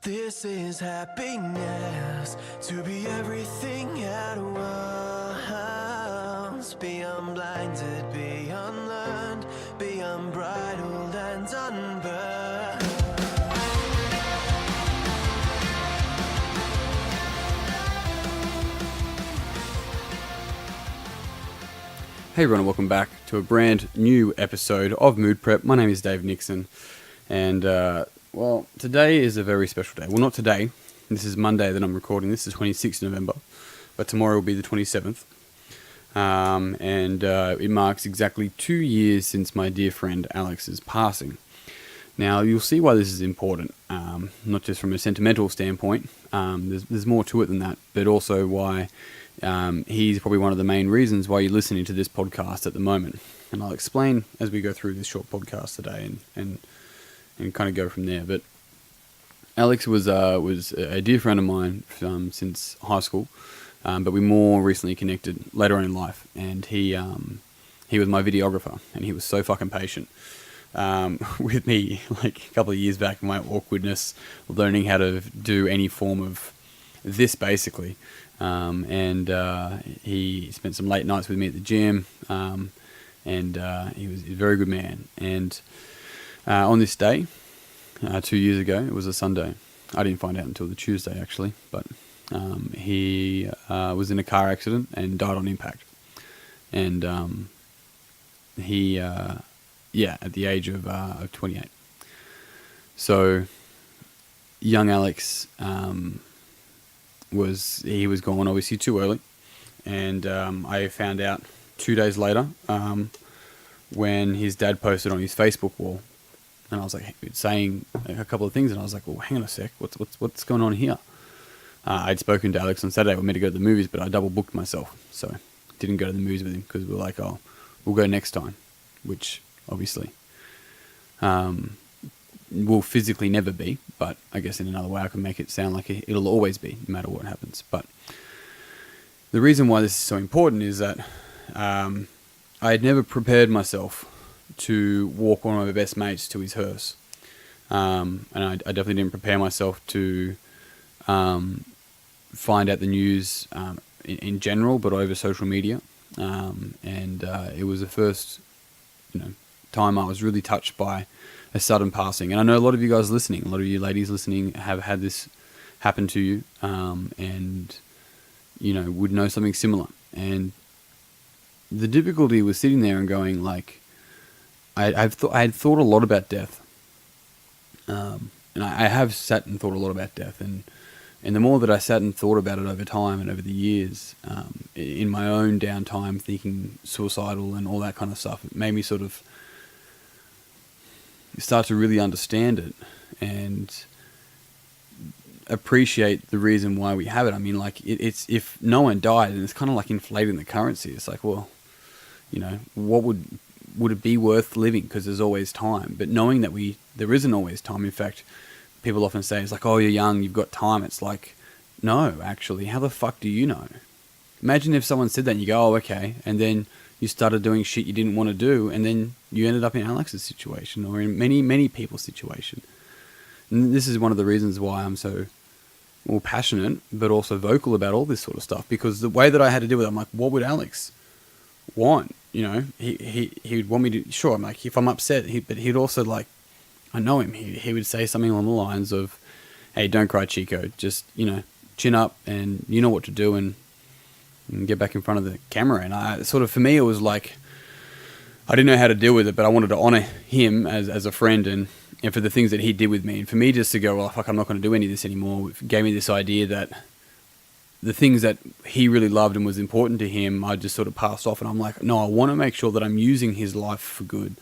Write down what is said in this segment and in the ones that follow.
This is happiness, to be everything at once. Be unblinded, be unlearned, be unbridled and unburned. Hey everyone, welcome back to a brand new episode of Mood Prep. My name is Dave Nixon, and today is a very special day. Well, not today. This is Monday that I'm recording. This is 26th November, but tomorrow will be the 27th. It marks exactly 2 years since my dear friend Alex's passing. Now, you'll see why this is important, not just from a sentimental standpoint. There's more to it than that, but also why he's probably one of the main reasons why you're listening to this podcast at the moment. And I'll explain as we go through this short podcast today and kind of go from there. But Alex was a dear friend of mine since high school, but we more recently connected later on in life. And he was my videographer, and he was so fucking patient with me, like a couple of years back, my awkwardness, learning how to do any form of this, basically. He spent some late nights with me at the gym, he was a very good man. And on this day, 2 years ago, it was a Sunday. I didn't find out until the Tuesday, actually, but he was in a car accident and died on impact. And at the age of 28. So, young Alex was gone obviously too early, and I found out 2 days later when his dad posted on his Facebook wall, and I was like saying a couple of things, and I was like, well, hang on a sec, what's going on here? I'd spoken to Alex on Saturday. We were meant to go to the movies, but I double booked myself, so didn't go to the movies with him because we were like, oh, we'll go next time, which obviously will physically never be, but I guess in another way I can make it sound like it'll always be, no matter what happens. But the reason why this is so important is that I had never prepared myself to walk one of my best mates to his hearse, and I definitely didn't prepare myself to find out the news in general, but over social media. It was the first, time I was really touched by a sudden passing. And I know a lot of you guys listening, a lot of you ladies listening have had this happen to you, would know something similar. And the difficulty was sitting there and going, like, I had thought a lot about death. And I have sat and thought a lot about death. And the more that I sat and thought about it over time and over the years, in my own downtime, thinking suicidal and all that kind of stuff, it made me sort of start to really understand it and appreciate the reason why we have it. I mean, like, it's if no one died, and it's kind of like inflating the currency. It's like, well, what would it be worth living? Because there's always time. But knowing that there isn't always time. In fact, people often say, it's like, oh, you're young, you've got time. It's like, no, actually, how the fuck do you know? Imagine if someone said that and you go, oh, okay, and then you started doing shit you didn't want to do, and then you ended up in Alex's situation, or in many, many people's situation. And this is one of the reasons why I'm so passionate, but also vocal about all this sort of stuff, because the way that I had to deal with it, I'm like, what would Alex want? He would want me to, sure, I'm like, if I'm upset, but he'd also, like, I know him, he would say something along the lines of, hey, don't cry, Chico, just, chin up, and you know what to do, and get back in front of the camera. And for me, it was like, I didn't know how to deal with it, but I wanted to honor him as a friend and for the things that he did with me. And for me just to go, well, fuck, I'm not going to do any of this anymore, it gave me this idea that the things that he really loved and was important to him, I just sort of passed off. And I'm like, no, I want to make sure that I'm using his life for good.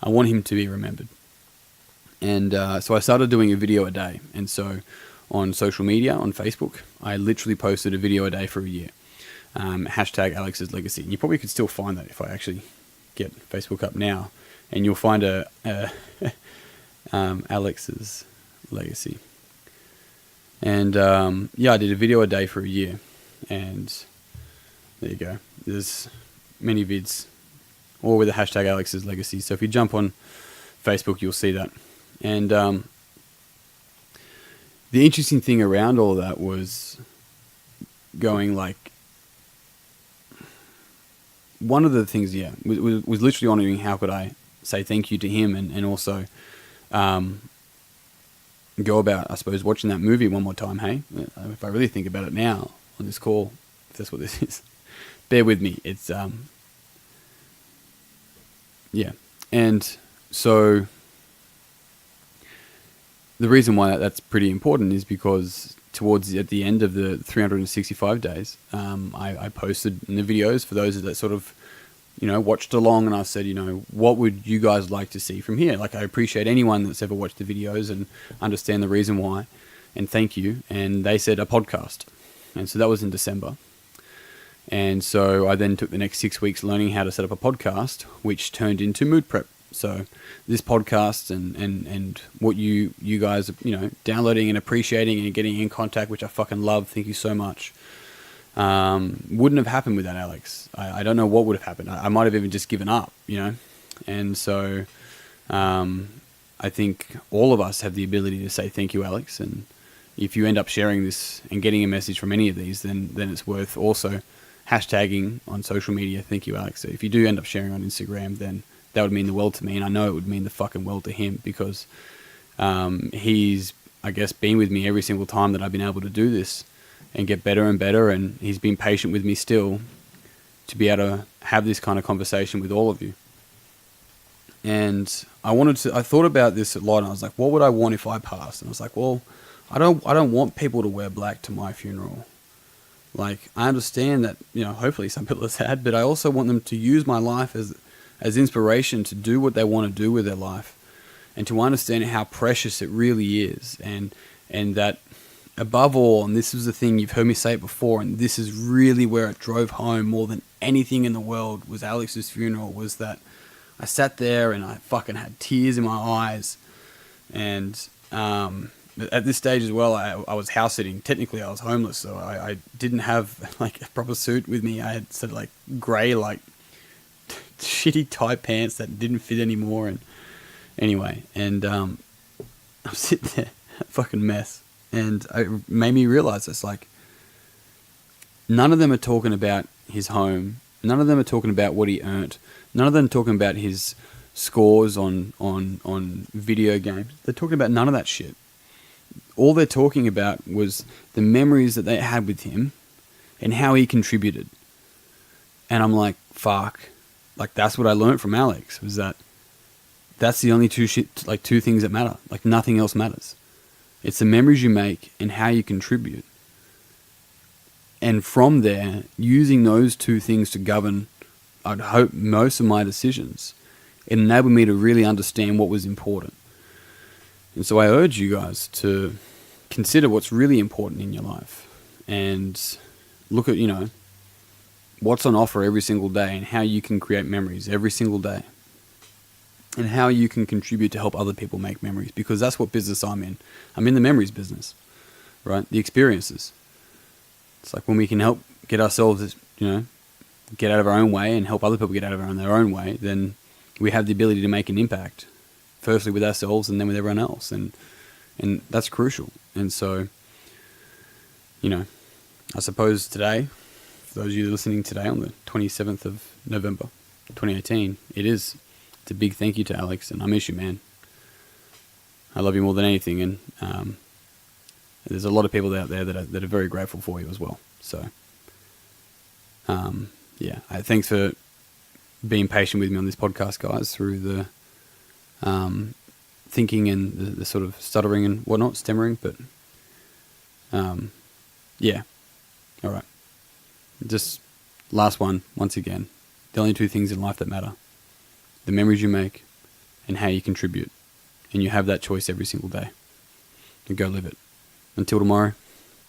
I want him to be remembered. And so I started doing a video a day. And so on social media, on Facebook, I literally posted a video a day for a year. Hashtag Alex's Legacy. And you probably could still find that if I actually get Facebook up now. And you'll find Alex's Legacy. And I did a video a day for a year. And there you go. There's many vids, all with the hashtag Alex's Legacy. So if you jump on Facebook, you'll see that. And the interesting thing around all of that was going like, one of the things, was literally honoring how could I say thank you to him, and also go about, I suppose, watching that movie one more time. Hey, if I really think about it now on this call, if that's what this is, bear with me. It's and so the reason why that's pretty important is because at the end of the 365 days, I posted in the videos for those that sort of, watched along, and I said, what would you guys like to see from here? Like, I appreciate anyone that's ever watched the videos and understand the reason why, and thank you. And they said a podcast. And so that was in December. And so I then took the next 6 weeks learning how to set up a podcast, which turned into Mood Prep. So this podcast and what you guys are, downloading and appreciating and getting in contact, which I fucking love. Thank you so much. Wouldn't have happened without Alex. I don't know what would have happened. I might have even just given up, And so I think all of us have the ability to say thank you, Alex. And if you end up sharing this and getting a message from any of these, then it's worth also hashtagging on social media, thank you, Alex. So if you do end up sharing on Instagram, then that would mean the world to me. And I know it would mean the fucking world to him, because he's, I guess, been with me every single time that I've been able to do this and get better and better. And he's been patient with me still to be able to have this kind of conversation with all of you. And I thought about this a lot, and I was like, what would I want if I passed? And I was like, well, I don't want people to wear black to my funeral. Like, I understand that, hopefully some people are sad, but I also want them to use my life as inspiration to do what they want to do with their life, and to understand how precious it really is. And that above all, and this is the thing, you've heard me say it before, and this is really where it drove home more than anything in the world, was Alex's funeral, was that I sat there and I fucking had tears in my eyes. And at this stage as well, I was house sitting. Technically, I was homeless, so I didn't have like a proper suit with me. I had sort of like grey, like shitty tight pants that didn't fit anymore. And anyway, and I'm sitting there, a fucking mess. And it made me realize it's like, none of them are talking about his home. None of them are talking about what he earned. None of them are talking about his scores on video games. They're talking about none of that shit. All they're talking about was the memories that they had with him and how he contributed. And I'm like, fuck. Like, that's what I learned from Alex, was that's the only two things that matter. Like, nothing else matters. It's the memories you make and how you contribute. And from there, using those two things to govern, I'd hope, most of my decisions, it enabled me to really understand what was important. And so I urge you guys to consider what's really important in your life, and look at, what's on offer every single day, and how you can create memories every single day, and how you can contribute to help other people make memories, because that's what business I'm in. I'm in the memories business, right? The experiences. It's like when we can help get ourselves, get out of our own way and help other people get out of their own way, then we have the ability to make an impact, firstly with ourselves and then with everyone else. And that's crucial. And so, I suppose today, for those of you listening today on the 27th of November, 2018, it's a big thank you to Alex, and I miss you, man. I love you more than anything, and there's a lot of people out there that are very grateful for you as well. So, thanks for being patient with me on this podcast, guys, through the thinking and the sort of stuttering and whatnot, stammering, but all right. Just last one, once again, the only two things in life that matter: the memories you make and how you contribute. And you have that choice every single day. And go live it. Until tomorrow,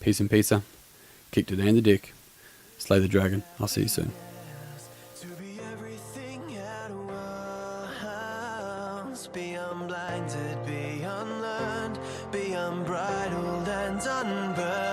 peace and pizza. Kick today in the dick. Slay the dragon. I'll see you soon. To be everything at once, be unblinded, be unlearned, be unbridled and unburned.